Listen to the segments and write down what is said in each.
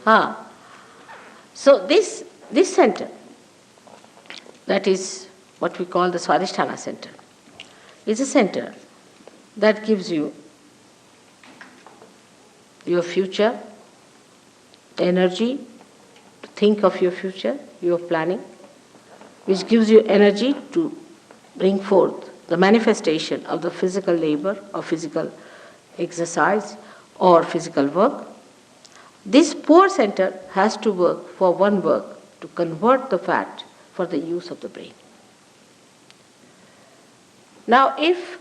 Ah. So this center, that is what we call the Swadisthana center, is a center that gives you your future energy to think of your future, your planning, which gives you energy to bring forth the manifestation of the physical labor or physical exercise or physical work. This poor center has to work for one work to convert the fat for the use of the brain. Now, if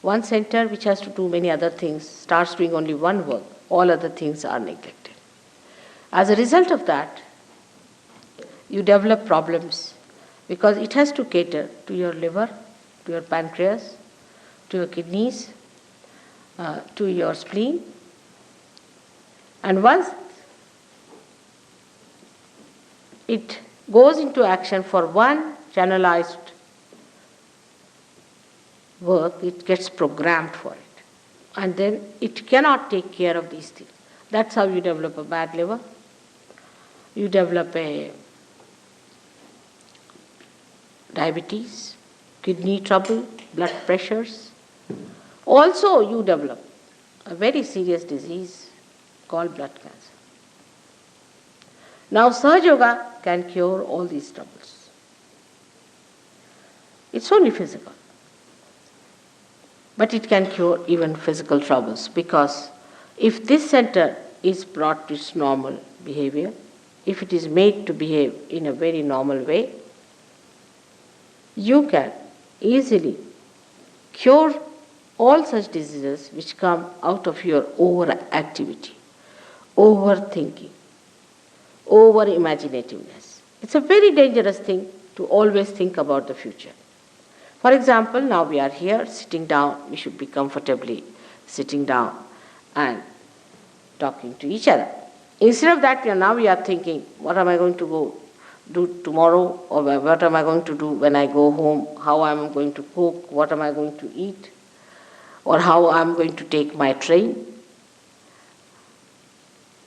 one center which has to do many other things starts doing only one work, all other things are neglected. As a result of that, you develop problems because it has to cater to your liver, to your pancreas, to your kidneys, to your spleen. And once it goes into action for one channelized work, it gets programmed for it. And then it cannot take care of these things. That's how you develop a bad liver. You develop a diabetes, kidney trouble, blood pressures. Also, you develop a very serious disease called blood cancer. Now, Sahaja Yoga can cure all these troubles. It's only physical. But it can cure even physical troubles, because if this center is brought to its normal behavior, if it is made to behave in a very normal way, you can easily cure all such diseases which come out of your overactivity, overthinking, over-imaginativeness. It's a very dangerous thing to always think about the future. For example, now we are here sitting down, we should be comfortably sitting down and talking to each other. Instead of that, we are thinking, what am I going to go do tomorrow, or what am I going to do when I go home, how am I going to cook, what am I going to eat, or how I am going to take my train.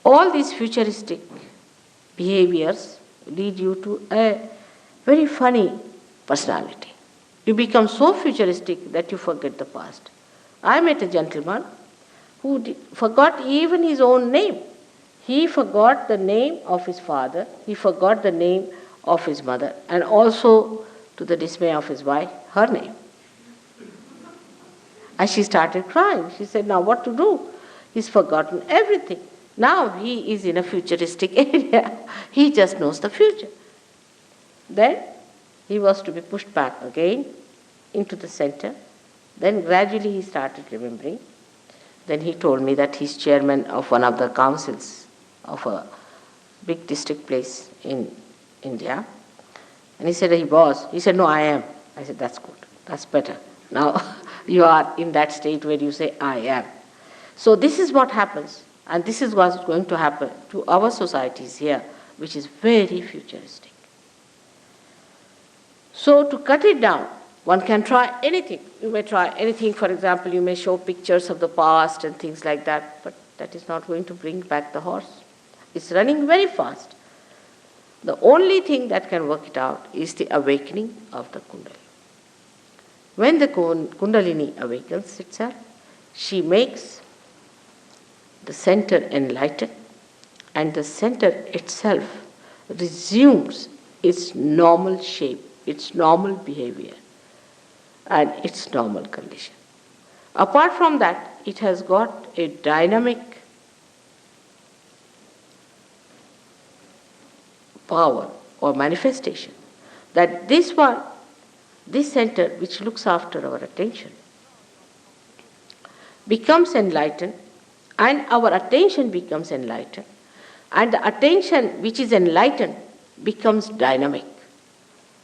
All these futuristic behaviors lead you to a very funny personality. You become so futuristic that you forget the past. I met a gentleman who forgot even his own name. He forgot the name of his father, he forgot the name of his mother, and also, to the dismay of his wife, her name. And she started crying. She said, now what to do? He's forgotten everything. Now he is in a futuristic area. He just knows the future. Then he was to be pushed back again into the center. Then gradually he started remembering. Then he told me that he's chairman of one of the councils of a big district place in India. And he said, he was. He said, no, I am. I said, that's good. That's better. Now you are in that state where you say, I am. So this is what happens. And this is what's going to happen to our societies here, which is very futuristic. So to cut it down, one can try anything. You may try anything. For example, you may show pictures of the past and things like that, but that is not going to bring back the horse. It's running very fast. The only thing that can work it out is the awakening of the Kundalini. When the Kundalini awakens itself, she makes the center enlighten, and the center itself resumes its normal shape, its normal behavior, and its normal condition. Apart from that, it has got a dynamic power or manifestation that this center which looks after our attention becomes enlightened, and our attention becomes enlightened, and the attention which is enlightened becomes dynamic.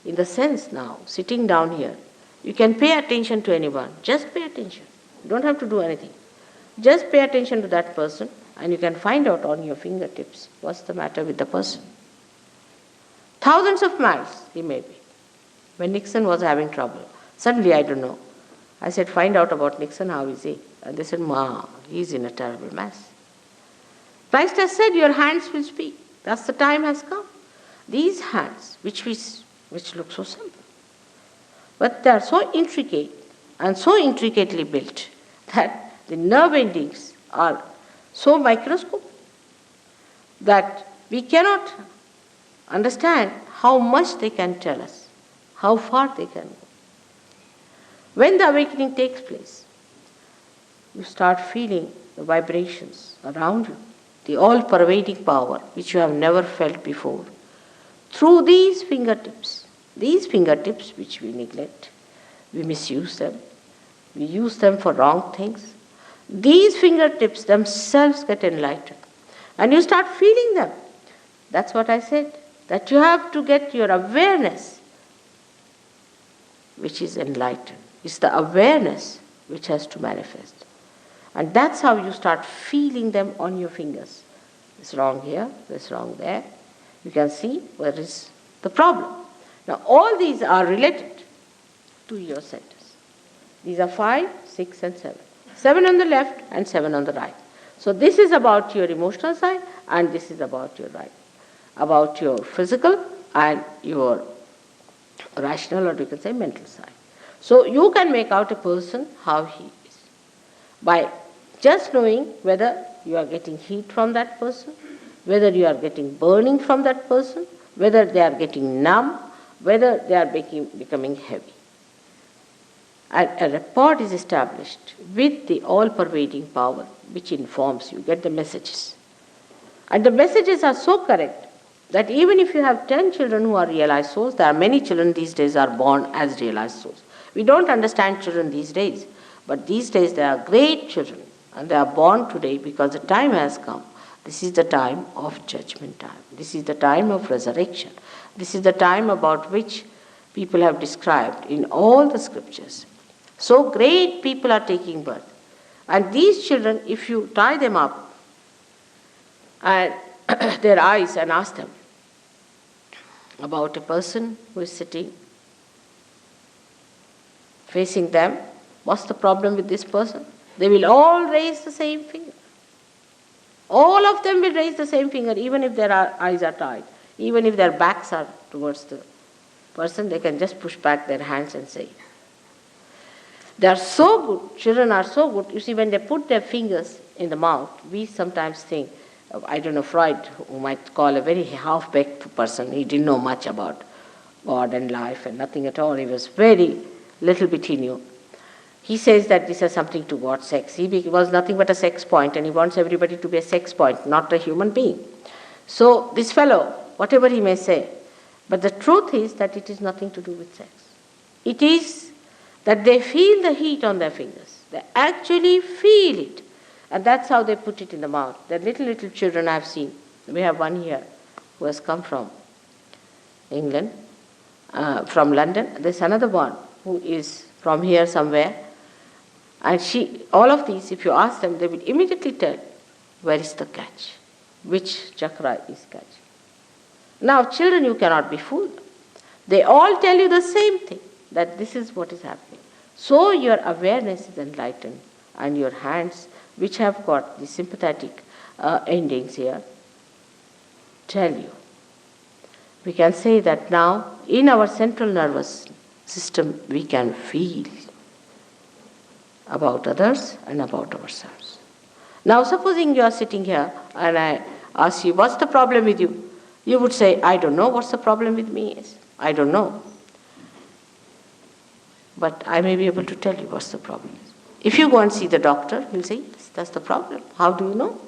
In the sense now, sitting down here, you can pay attention to anyone. Just pay attention. You don't have to do anything. Just pay attention to that person, and you can find out on your fingertips what's the matter with the person. Thousands of miles he may be. When Nixon was having trouble, suddenly, I don't know, I said, find out about Nixon, how is he? And they said, Ma, he's in a terrible mess. Christ has said, your hands will speak. That's the time has come. These hands, which look so simple, but they are so intricate and so intricately built that the nerve endings are so microscopic that we cannot understand how much they can tell us, how far they can go. When the awakening takes place, you start feeling the vibrations around you, the all-pervading power which you have never felt before, through these fingertips which we neglect, we misuse them, we use them for wrong things. These fingertips themselves get enlightened, and you start feeling them. That's what I said, that you have to get your awareness, which is enlightened. It's the awareness which has to manifest. And that's how you start feeling them on your fingers. It's wrong here, it's wrong there. You can see where is the problem. Now all these are related to your centers. These are 5, 6 and 7. 7 on the left and 7 on the right. So this is about your emotional side and this is about your right. About your physical and your rational, or you can say mental side. So you can make out a person how he is by just knowing whether you are getting heat from that person, whether you are getting burning from that person, whether they are getting numb, whether they are becoming heavy. And a rapport is established with the all-pervading power which informs you, get the messages. And the messages are so correct that even if you have 10 children who are realized souls, there are many children these days are born as realized souls. We don't understand children these days, but these days they are great children and they are born today because the time has come. This is the time of judgment time. This is the time of resurrection. This is the time about which people have described in all the scriptures. So great people are taking birth. And these children, if you tie them up and their eyes and ask them about a person who is sitting facing them, what's the problem with this person? They will all raise the same finger. All of them will raise the same finger, even if their eyes are tied. Even if their backs are towards the person, they can just push back their hands and say. They are so good, children are so good. You see, when they put their fingers in the mouth, we sometimes think, I don't know, Freud, who might call a very half-baked person, he didn't know much about God and life and nothing at all. He was very little bit he knew. He says that this has something to God, sex. He was nothing but a sex point, and he wants everybody to be a sex point, not a human being. So this fellow, whatever he may say, but the truth is that it is nothing to do with sex. It is that they feel the heat on their fingers. They actually feel it. And that's how they put it in the mouth. The little children I've seen. We have one here who has come from England, from London. There's another one who is from here somewhere. And all of these, if you ask them, they will immediately tell where is the catch, which chakra is catching. Now, children, you cannot be fooled. They all tell you the same thing, that this is what is happening. So your awareness is enlightened, and your hands, which have got the sympathetic endings here, tell you. We can say that now, in our central nervous system, we can feel about others and about ourselves. Now, supposing you are sitting here and I ask you, what's the problem with you? You would say, I don't know what's the problem with me is. I don't know. But I may be able to tell you what's the problem is. If you go and see the doctor, he'll say, yes, that's the problem. How do you know?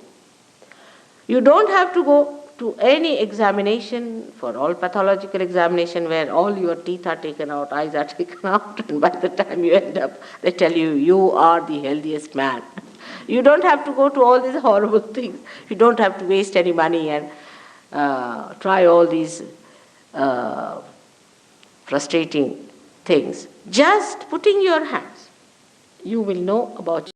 You don't have to go to any examination, for all pathological examination where all your teeth are taken out, eyes are taken out, and by the time you end up, they tell you, you are the healthiest man. You don't have to go to all these horrible things. You don't have to waste any money and try all these frustrating things. Just putting your hands, you will know about